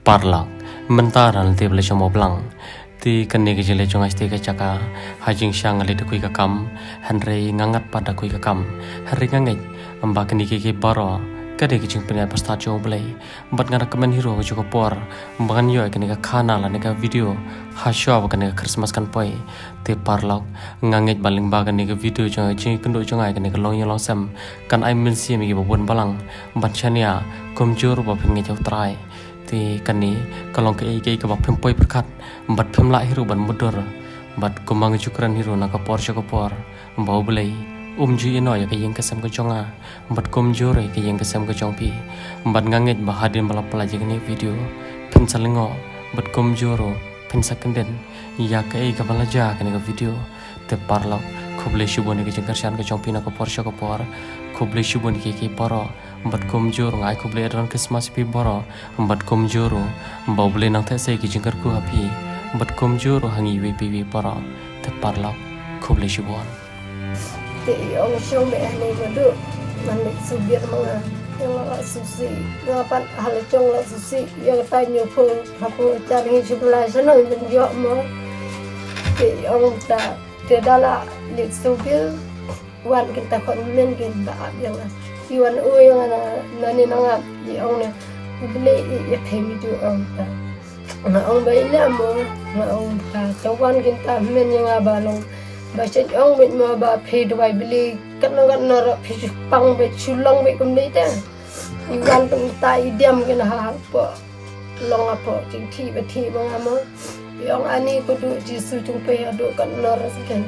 parlak mentaran te bele chomo blang ti kene ke jele chong asti ke chaka hajing syang ale de kui ka kam hanrei ngangat pada kui ka kam hari ngangai amba kene ke baro kade ke jing penya pasta chong bele bat ngara kemen hero ko joko por mbangan yo kene ka khana la ne ka video ha show kene ka christmas kan poi te parlak ngangai baling ba kene ka video chong jing kendo chong ai kene ka long long sam kan ai min si mi ke bon balang bat chania komjor ba phenge chau trai ti kani kalong ke bak pempoi berkat bat pemla hiru ban mudur bat kumang cukran hiru na kapor syakapor bau belai ji ino ya ke yang kesam ke jonga bat komjor ke yang kesam ke jongpi bat nganget bahadin bala pelaji ni video pensalengo bat komjoro pensakenden ya ke balaja ke video te parlak khoble shuboni ke jengkarsan ke jongpi na kapor syakapor khoble shuboni ke paro bat komjor ngai khoble ran Christmas pi boro bat komjoro bau bele nang these ki jingkar ku hapi bat komjoro hangi we pi para te parlak khoble shubon te ong shom be ne bodu man subir manga yang susi ngapan hal chong la susi yang tanyo pho hapo cari sebelah sana yo mo te ong ta te dala li subir wan kita kon men kin ba yang iwan yang nani nanga di ong ne beli ya themi tu ong ta na ong bai na mo na ong ta cawan kita men yang abalong baca ong bet mo ba phe doi beli kan na phe pang bet chulang bet kum dei ta iwan tum ta idiam kin ha po long apa ting thi bet thi bang amo yang ani ko du jisu tung pe adu kan na ras kan